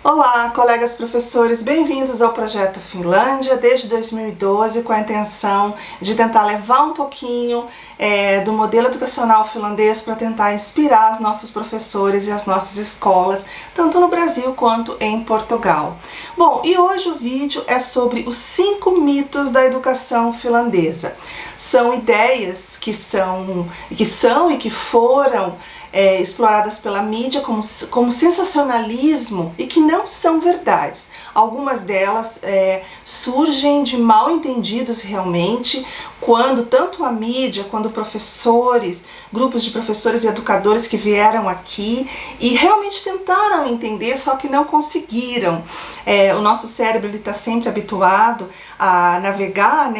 Olá, colegas professores, bem-vindos ao Projeto Finlândia desde 2012 com a intenção de tentar levar um pouquinho do modelo educacional finlandês para tentar inspirar os nossos professores e as nossas escolas, tanto no Brasil quanto em Portugal. Bom, e hoje o vídeo é sobre os 5 mitos da educação finlandesa. São ideias que são e que foram exploradas pela mídia como sensacionalismo e que não são verdades. Algumas delas surgem de mal entendidos realmente, quando tanto a mídia quanto professores, grupos de professores e educadores que vieram aqui e realmente tentaram entender, só que não conseguiram. O nosso cérebro está sempre habituado a navegar,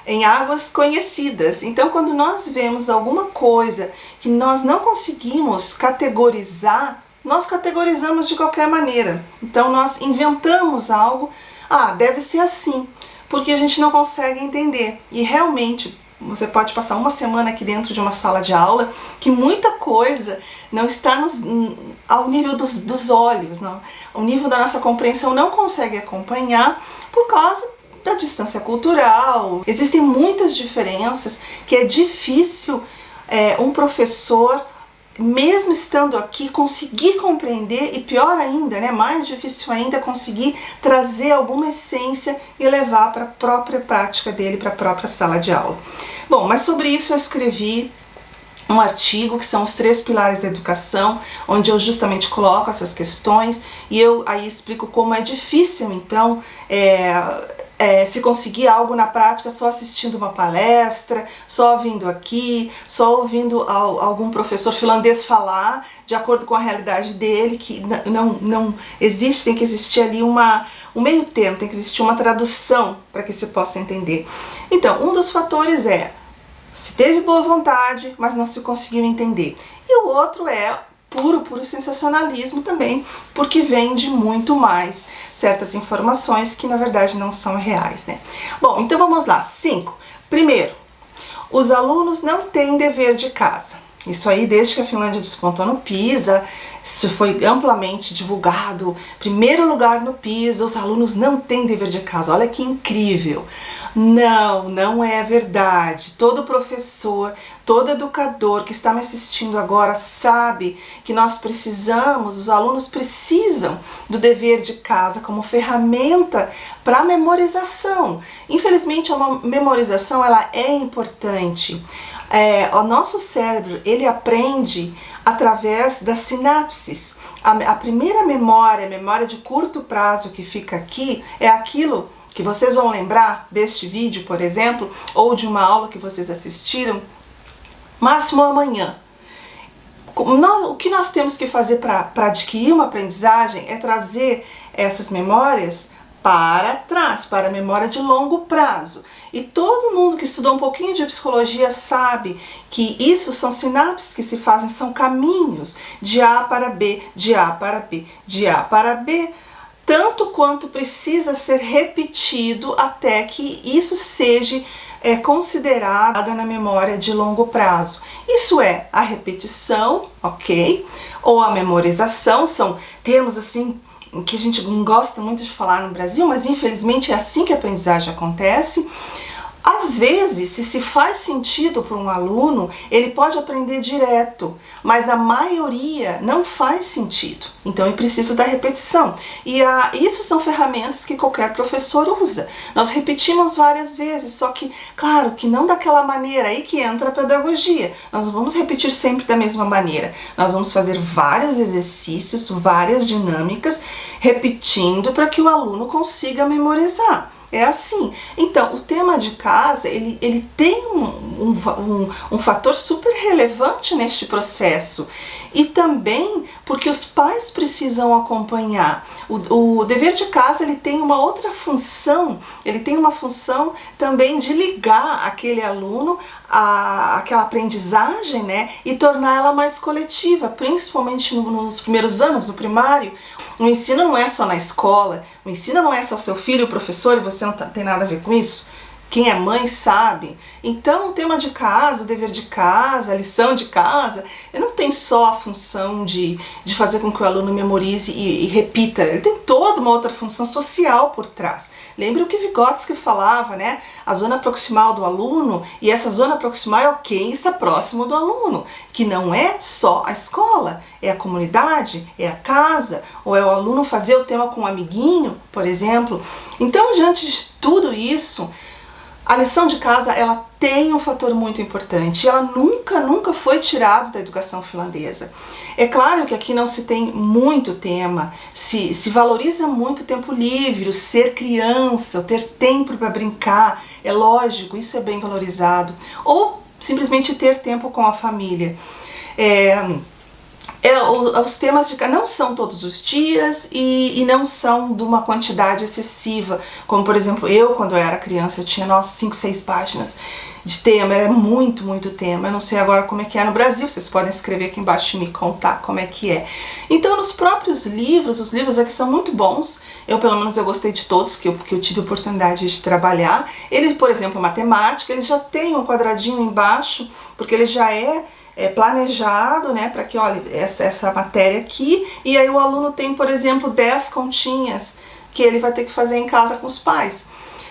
em águas conhecidas. Então, quando nós vemos alguma coisa que nós não conseguimos categorizar, nós categorizamos de qualquer maneira. Então, nós inventamos algo, deve ser assim, porque a gente não consegue entender. E realmente, você pode passar uma semana aqui dentro de uma sala de aula que muita coisa não está ao nível dos olhos, não. O nível da nossa compreensão não consegue acompanhar por causa da distância cultural. Existem muitas diferenças que é difícil um professor, mesmo estando aqui, conseguir compreender, e pior ainda, mais difícil ainda, conseguir trazer alguma essência e levar para a própria prática dele, para a própria sala de aula. Bom, mas sobre isso eu escrevi um artigo que são os 3 pilares da educação, onde eu justamente coloco essas questões e eu aí explico como é difícil então se conseguir algo na prática só assistindo uma palestra, só vindo aqui, só ouvindo algum professor finlandês falar de acordo com a realidade dele, que não existe, tem que existir ali um meio termo, tem que existir uma tradução para que se possa entender. Então, um dos fatores se teve boa vontade, mas não se conseguiu entender. E o outro é puro sensacionalismo também, porque vende muito mais certas informações que na verdade não são reais, Bom, então vamos lá. 5. Primeiro, os alunos não têm dever de casa. Isso aí, desde que a Finlândia despontou no PISA, isso foi amplamente divulgado. Primeiro lugar no PISA, os alunos não têm dever de casa. Olha que incrível. Não é verdade. Todo professor, todo educador que está me assistindo agora sabe que nós precisamos, os alunos precisam do dever de casa como ferramenta para memorização. Infelizmente, a memorização ela é importante. O nosso cérebro, ele aprende através das sinapses. A primeira memória, a memória de curto prazo que fica aqui, é aquilo que vocês vão lembrar deste vídeo, por exemplo, ou de uma aula que vocês assistiram, máximo amanhã. O que nós temos que fazer para adquirir uma aprendizagem é trazer essas memórias para trás, para a memória de longo prazo. E todo mundo que estudou um pouquinho de psicologia sabe que isso são sinapses que se fazem, são caminhos de A para B, de A para B, de A para B, tanto quanto precisa ser repetido até que isso seja considerada na memória de longo prazo. Isso é a repetição, ok? Ou a memorização, são termos assim que a gente não gosta muito de falar no Brasil, mas infelizmente é assim que a aprendizagem acontece. Às vezes, se faz sentido para um aluno, ele pode aprender direto, mas na maioria não faz sentido. Então, ele precisa da repetição. E isso são ferramentas que qualquer professor usa. Nós repetimos várias vezes, só que, claro, que não daquela maneira, aí que entra a pedagogia. Nós não vamos repetir sempre da mesma maneira. Nós vamos fazer vários exercícios, várias dinâmicas, repetindo para que o aluno consiga memorizar. É assim. Então, o tema de casa, ele tem um fator super relevante neste processo. E também porque os pais precisam acompanhar. O dever de casa, ele tem uma outra função, ele tem uma função também de ligar aquele aluno àquela aprendizagem, e tornar ela mais coletiva, principalmente nos primeiros anos, no primário. O ensino não é só na escola, o ensino não é só seu filho, o professor, e você não tem nada a ver com isso. quem é mãe sabe. Então o tema de casa, o dever de casa, a lição de casa, ele não tem só a função de fazer com que o aluno memorize e repita, ele tem toda uma outra função social por trás. Lembre o que Vygotsky falava, né? A zona proximal do aluno, e essa zona proximal é quem está próximo do aluno, que não é só a escola, é a comunidade, é a casa, ou é o aluno fazer o tema com um amiguinho, por exemplo. Então, diante de tudo isso, a lição de casa, ela tem um fator muito importante. Ela nunca foi tirada da educação finlandesa. É claro que aqui não se tem muito tema, se valoriza muito o tempo livre, o ser criança, o ter tempo para brincar. É lógico, isso é bem valorizado. Ou simplesmente ter tempo com a família. Os temas de não são todos os dias e não são de uma quantidade excessiva, como por exemplo eu quando eu era criança eu tinha 5, 6 páginas de tema, era muito tema. Eu não sei agora como é que é no Brasil, vocês podem escrever aqui embaixo e me contar como é que é. Então nos próprios livros, os livros aqui são muito bons, pelo menos eu gostei de todos que eu tive oportunidade de trabalhar. Ele, por exemplo, matemática, ele já tem um quadradinho embaixo, porque ele já é planejado, né, para que, olha, essa matéria aqui, e aí o aluno tem, por exemplo, 10 continhas que ele vai ter que fazer em casa com os pais.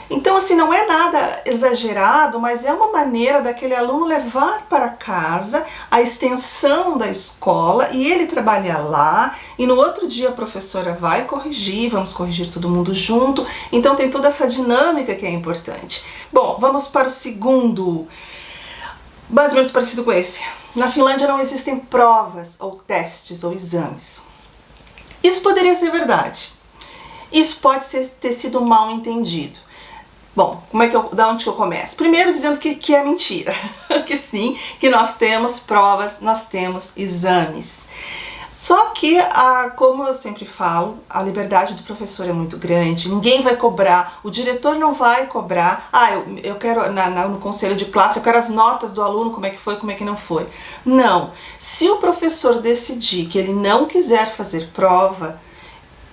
Então, assim, não é nada exagerado, mas é uma maneira daquele aluno levar para casa a extensão da escola e ele trabalhar lá, e no outro dia a professora vai corrigir, vamos corrigir todo mundo junto. Então tem toda essa dinâmica que é importante. Bom, vamos para o segundo, mais ou menos parecido com esse. Na Finlândia não existem provas ou testes ou exames. Isso poderia ser verdade. Isso pode ter sido mal entendido. Bom, da onde que eu começo? Primeiro dizendo que é mentira. Que sim, que nós temos provas, nós temos exames. Só que, como eu sempre falo, a liberdade do professor é muito grande, ninguém vai cobrar, o diretor não vai cobrar, eu quero, no conselho de classe, eu quero as notas do aluno, como é que foi, como é que não foi. Não, se o professor decidir que ele não quiser fazer prova,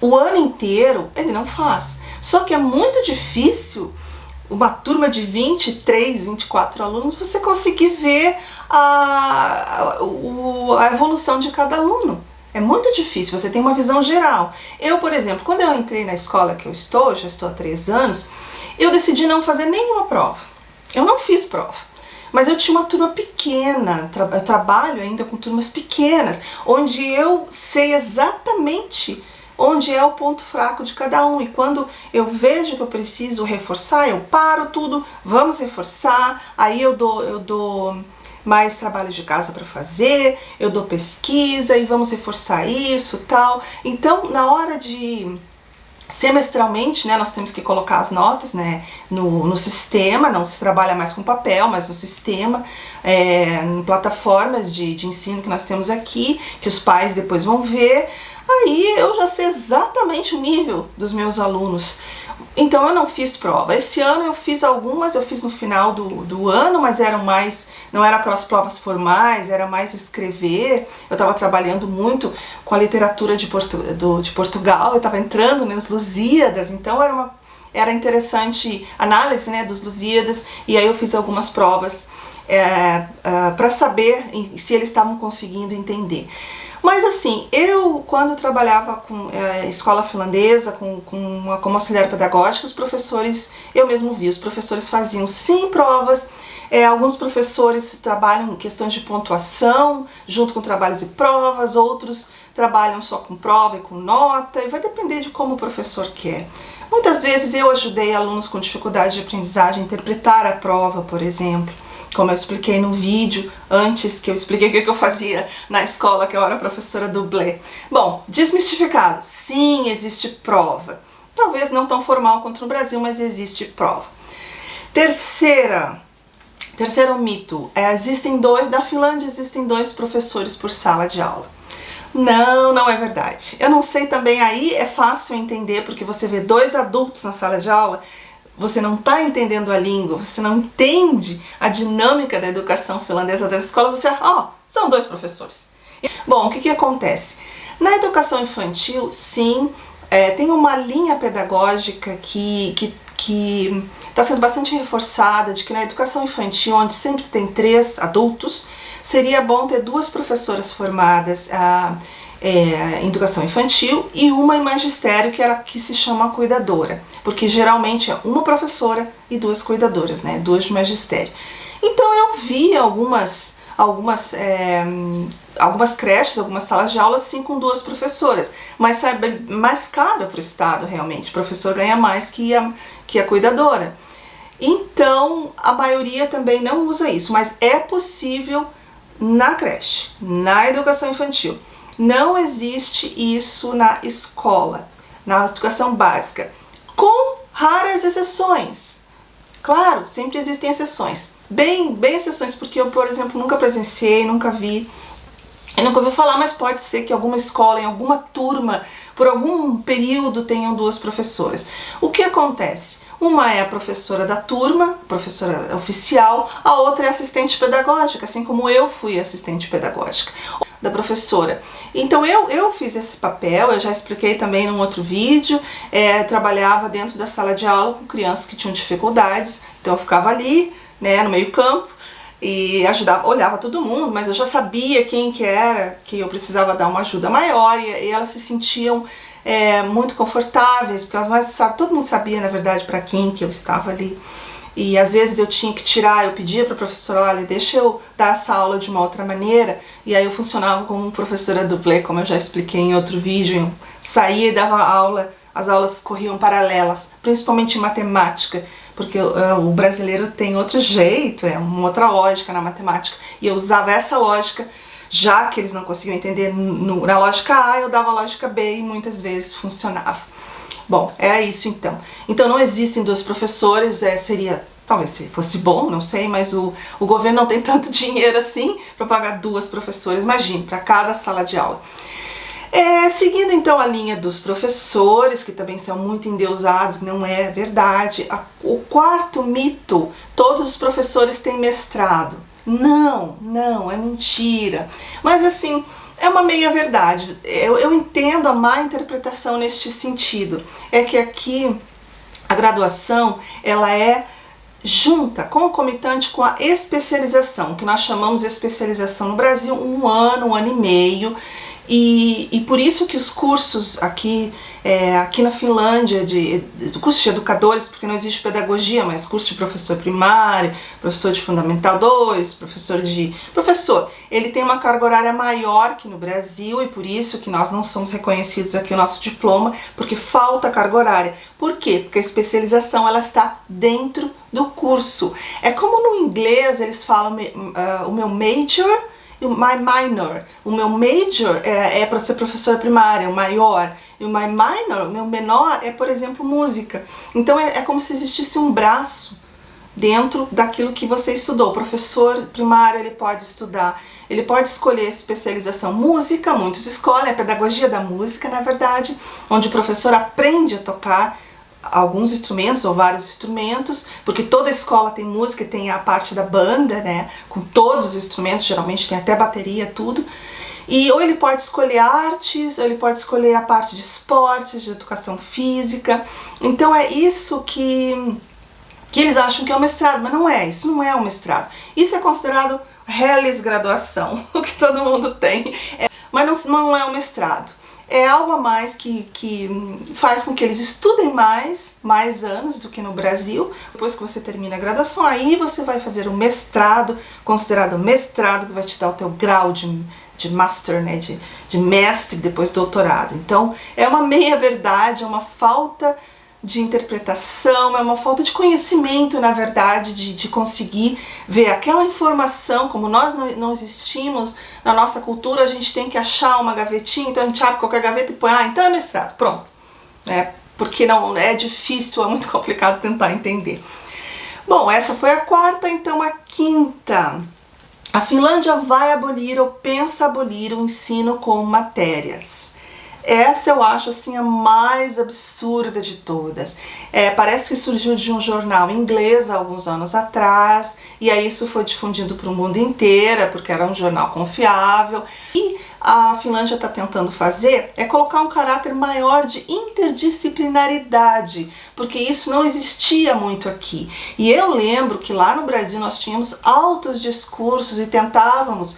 o ano inteiro ele não faz. Só que é muito difícil, uma turma de 23, 24 alunos, você conseguir ver a evolução de cada aluno. É muito difícil, você tem uma visão geral. Eu, por exemplo, quando eu entrei na escola que eu estou, já estou há 3 anos, eu decidi não fazer nenhuma prova. Eu não fiz prova. Mas eu tinha uma turma pequena, eu trabalho ainda com turmas pequenas, onde eu sei exatamente onde é o ponto fraco de cada um. E quando eu vejo que eu preciso reforçar, eu paro tudo, vamos reforçar, aí eu dou mais trabalho de casa para fazer, eu dou pesquisa e vamos reforçar isso, tal. Então, na hora de semestralmente, né, nós temos que colocar as notas, né, no sistema, não se trabalha mais com papel, mas no sistema, em plataformas de ensino que nós temos aqui, que os pais depois vão ver. Aí eu já sei exatamente o nível dos meus alunos. Então eu não fiz prova. Esse ano eu fiz algumas, eu fiz no final do ano, mas não eram aquelas provas formais, era mais escrever. Eu estava trabalhando muito com a literatura de Portugal, eu estava entrando nos Lusíadas, então era interessante análise, né, dos Lusíadas, e aí eu fiz algumas provas para saber se eles estavam conseguindo entender. Mas assim, eu quando trabalhava com escola finlandesa, como auxiliar pedagógico, os professores, eu mesmo vi, os professores faziam sim provas, alguns professores trabalham em questões de pontuação, junto com trabalhos e provas, outros trabalham só com prova e com nota, e vai depender de como o professor quer. Muitas vezes eu ajudei alunos com dificuldade de aprendizagem a interpretar a prova, por exemplo. Como eu expliquei no vídeo, antes que eu expliquei o que eu fazia na escola, que eu era professora dublê. Bom, desmistificado, sim, existe prova. Talvez não tão formal quanto no Brasil, mas existe prova. Terceiro mito, na Finlândia existem 2 professores por sala de aula. Não é verdade. Eu não sei também, aí é fácil entender, porque você vê 2 adultos na sala de aula, você não está entendendo a língua, você não entende a dinâmica da educação finlandesa das escolas, você, são 2 professores. Bom, o que acontece? Na educação infantil, sim, tem uma linha pedagógica que que está sendo bastante reforçada, de que na educação infantil, onde sempre tem 3 adultos, seria bom ter 2 professoras formadas em educação infantil e uma em magistério, que se chama cuidadora, porque geralmente é uma professora e 2 cuidadoras, né, 2 de magistério. Então eu vi algumas creches, algumas salas de aula assim com 2 professoras, mas é mais caro para o Estado realmente, o professor ganha mais que a cuidadora. Então a maioria também não usa isso, mas é possível na creche, na educação infantil. Não existe isso na escola, na educação básica, com raras exceções. Claro, sempre existem exceções, bem exceções, porque eu, por exemplo, nunca presenciei, nunca vi, eu nunca ouvi falar, mas pode ser que alguma escola, em alguma turma, por algum período tenham 2 professoras. O que acontece? Uma é a professora da turma, professora oficial, a outra é assistente pedagógica, assim como eu fui assistente pedagógica da professora. Então eu fiz esse papel, eu já expliquei também num outro vídeo, trabalhava dentro da sala de aula com crianças que tinham dificuldades, então eu ficava ali, né, no meio campo, e ajudava, olhava todo mundo, mas eu já sabia quem que era, que eu precisava dar uma ajuda maior, e elas se sentiam muito confortáveis, porque todo mundo sabia, na verdade, para quem que eu estava ali. E às vezes eu tinha que tirar, eu pedia para a professora, olha, deixa eu dar essa aula de uma outra maneira, e aí eu funcionava como professora dublê, como eu já expliquei em outro vídeo, eu saía e dava aula, as aulas corriam paralelas, principalmente em matemática, porque o brasileiro tem outro jeito, uma outra lógica na matemática, e eu usava essa lógica, já que eles não conseguiam entender na lógica A, eu dava a lógica B e muitas vezes funcionava. Bom, é isso então. Então não existem 2 professores, seria, talvez se fosse bom, não sei, mas o governo não tem tanto dinheiro assim para pagar 2 professores, imagine, para cada sala de aula. Seguindo então a linha dos professores, que também são muito endeusados, não é verdade. O 4º mito, todos os professores têm mestrado. Não, é mentira. Mas assim, é uma meia verdade. Eu entendo a má interpretação neste sentido. É que aqui a graduação, ela é junta, concomitante com a especialização, que nós chamamos de especialização no Brasil, 1 ano e meio. E por isso que os cursos aqui na Finlândia, curso de educadores, porque não existe pedagogia, mas curso de professor primário, professor de Fundamental 2, professor, ele tem uma carga horária maior que no Brasil, e por isso que nós não somos reconhecidos aqui o nosso diploma, porque falta carga horária. Por quê? Porque a especialização ela está dentro do curso. É como no inglês eles falam o meu major, my minor. O meu major é para ser professora primária, o maior. E o my minor, o meu menor, é, por exemplo, música. Então é como se existisse um braço dentro daquilo que você estudou. O professor primário, ele pode estudar, ele pode escolher especialização música, muitos escolhem a pedagogia da música, na verdade, onde o professor aprende a tocar alguns instrumentos ou vários instrumentos, porque toda escola tem música e tem a parte da banda, né, com todos os instrumentos, geralmente tem até bateria, tudo. E ou ele pode escolher artes, ou ele pode escolher a parte de esportes, de educação física. Então é isso que eles acham que é o mestrado, mas não é, isso não é um mestrado. Isso é considerado relis-graduação, o que todo mundo tem, mas não é um mestrado. É algo a mais que faz com que eles estudem mais anos do que no Brasil. Depois que você termina a graduação, aí você vai fazer o mestrado, considerado mestrado, que vai te dar o teu grau de master, né, de mestre, depois doutorado. Então, é uma meia-verdade, é uma falta de interpretação, é uma falta de conhecimento, na verdade, de conseguir ver aquela informação. Como nós não existimos na nossa cultura, a gente tem que achar uma gavetinha, então a gente abre qualquer gaveta e põe, então é mestrado, pronto. Porque não é difícil, é muito complicado tentar entender. Bom, essa foi a 4ª, então a 5ª. A Finlândia vai abolir ou pensa abolir o ensino com matérias. Essa eu acho assim a mais absurda de todas. Parece que surgiu de um jornal inglês há alguns anos atrás, e aí isso foi difundido para o mundo inteiro, porque era um jornal confiável. E a Finlândia está tentando fazer é colocar um caráter maior de interdisciplinaridade, porque isso não existia muito aqui. E eu lembro que lá no Brasil nós tínhamos altos discursos e tentávamos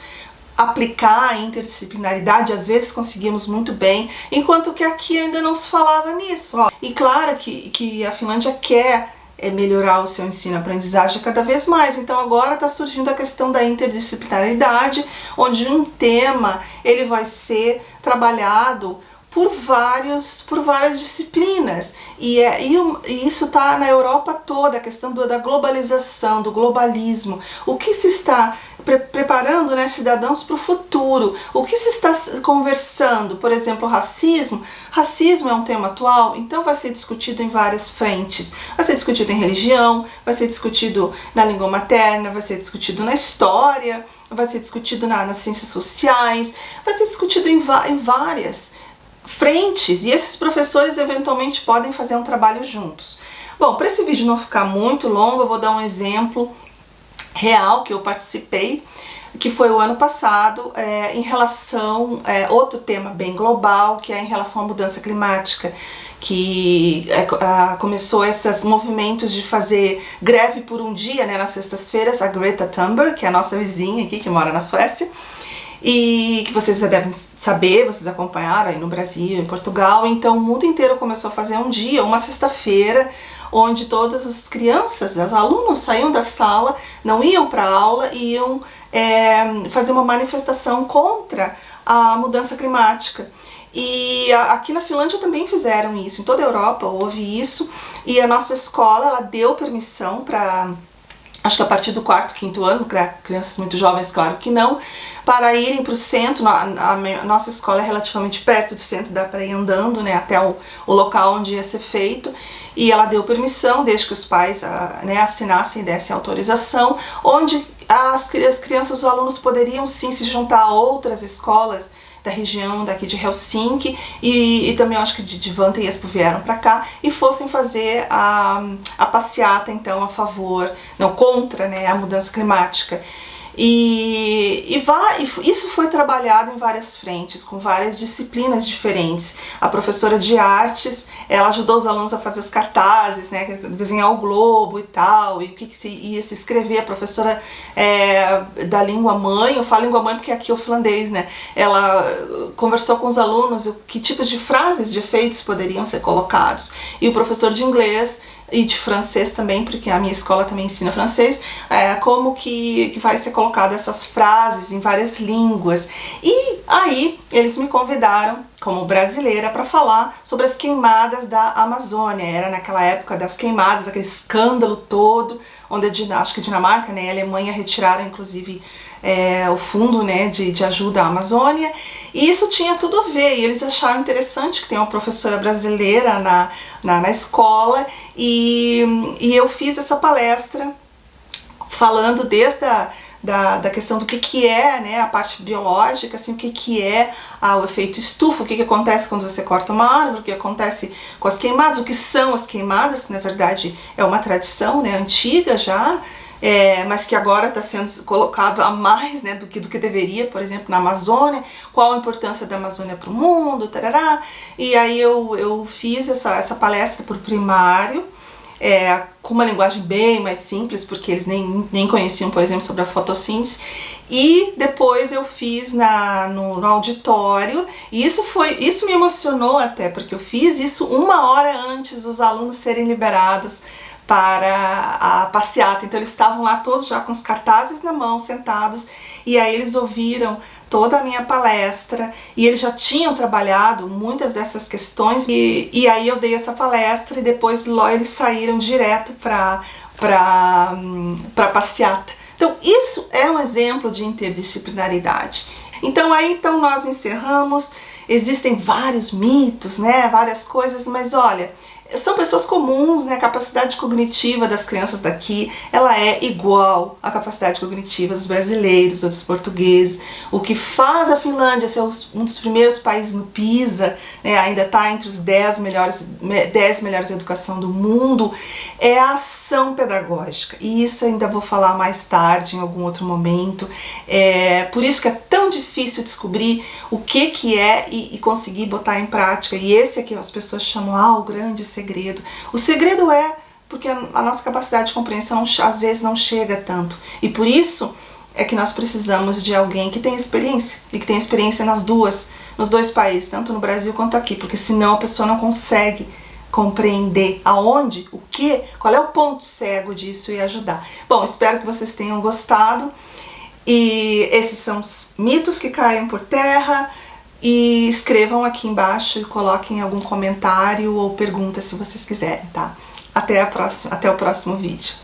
aplicar a interdisciplinaridade, às vezes conseguimos muito bem, enquanto que aqui ainda não se falava nisso. E claro que a Finlândia quer melhorar o seu ensino-aprendizagem cada vez mais. Então agora está surgindo a questão da interdisciplinaridade, onde um tema ele vai ser trabalhado por várias disciplinas. E isso está na Europa toda, a questão da globalização, do globalismo. O que se está preparando, né, cidadãos para o futuro? O que se está conversando? Por exemplo, racismo. Racismo é um tema atual, então vai ser discutido em várias frentes. Vai ser discutido em religião, vai ser discutido na língua materna, vai ser discutido na história, vai ser discutido nas ciências sociais, vai ser discutido em várias frentes, e esses professores eventualmente podem fazer um trabalho juntos. Bom, para esse vídeo não ficar muito longo, eu vou dar um exemplo real que eu participei, que foi o ano passado, em relação outro tema bem global, que é em relação à mudança climática, que começou esses movimentos de fazer greve por um dia, né, nas sextas-feiras, a Greta Thunberg, que é a nossa vizinha aqui, que mora na Suécia, e que vocês já devem saber, vocês acompanharam aí no Brasil, em Portugal. Então o mundo inteiro começou a fazer um dia, uma sexta-feira, onde todas as crianças, os alunos saíam da sala, não iam para a aula e iam fazer uma manifestação contra a mudança climática. E aqui na Finlândia também fizeram isso, em toda a Europa houve isso, e a nossa escola ela deu permissão para, acho que a partir do 4º, 5º ano, crianças muito jovens, claro que não, para irem para o centro. A nossa escola é relativamente perto do centro, dá para ir andando, né, até o local onde ia ser feito, e ela deu permissão, desde que os pais assinassem e dessem autorização, onde as crianças, os alunos poderiam sim se juntar a outras escolas da região daqui de Helsinki, e também eu acho que de Vantaa e Espoo vieram para cá, e fossem fazer a passeata então a favor, não, contra, né, a mudança climática. Isso foi trabalhado em várias frentes, com várias disciplinas diferentes. A professora de artes, ela ajudou os alunos a fazer os cartazes, né, desenhar o globo e tal, e o que se ia se escrever. A professora da língua mãe, eu falo língua mãe porque aqui é o finlandês, né, ela conversou com os alunos que tipos de frases, de efeitos poderiam ser colocados. E o professor de inglês e de francês também, porque a minha escola também ensina francês, como que vai ser colocado essas frases em várias línguas. E aí eles me convidaram, como brasileira, para falar sobre as queimadas da Amazônia. Era naquela época das queimadas, aquele escândalo todo, onde acho que a Dinamarca, né, e a Alemanha retiraram inclusive o fundo, né, de ajuda à Amazônia, e isso tinha tudo a ver, e eles acharam interessante que tem uma professora brasileira na escola, e eu fiz essa palestra falando desde da questão do que é, né, a parte biológica, assim, o que é o efeito estufa, o que acontece quando você corta uma árvore, o que acontece com as queimadas, o que são as queimadas, que na verdade é uma tradição, né, antiga já, mas que agora está sendo colocado a mais, né, do que deveria, por exemplo, na Amazônia, qual a importância da Amazônia para o mundo, tarará. E aí eu fiz essa palestra por primário, com uma linguagem bem mais simples, porque eles nem conheciam, por exemplo, sobre a fotossíntese, e depois eu fiz no auditório, e isso me emocionou até, porque eu fiz isso 1 hora antes dos alunos serem liberados para a passeata. Então eles estavam lá todos já com os cartazes na mão, sentados, e aí eles ouviram toda a minha palestra, e eles já tinham trabalhado muitas dessas questões, e aí eu dei essa palestra, e depois eles saíram direto para a passeata. Então isso é um exemplo de interdisciplinaridade. Então nós encerramos. Existem vários mitos, né, várias coisas, mas olha, são pessoas comuns, né? A capacidade cognitiva das crianças daqui, ela é igual à capacidade cognitiva dos brasileiros, dos portugueses. O que faz a Finlândia ser um dos primeiros países no PISA, né? Ainda está entre os 10 melhores de educação do mundo, é a ação pedagógica. E isso ainda vou falar mais tarde, em algum outro momento. Por isso que é tão difícil descobrir o que é e conseguir botar em prática. E esse aqui as pessoas chamam o grande segredo. O segredo é porque a nossa capacidade de compreensão às vezes não chega tanto. E por isso é que nós precisamos de alguém que tenha experiência. E que tenha experiência nos dois países, tanto no Brasil quanto aqui. Porque senão a pessoa não consegue compreender aonde, qual é o ponto cego disso e ajudar. Bom, espero que vocês tenham gostado. E esses são os mitos que caem por terra. E escrevam aqui embaixo e coloquem algum comentário ou pergunta se vocês quiserem, tá? Até o próximo vídeo.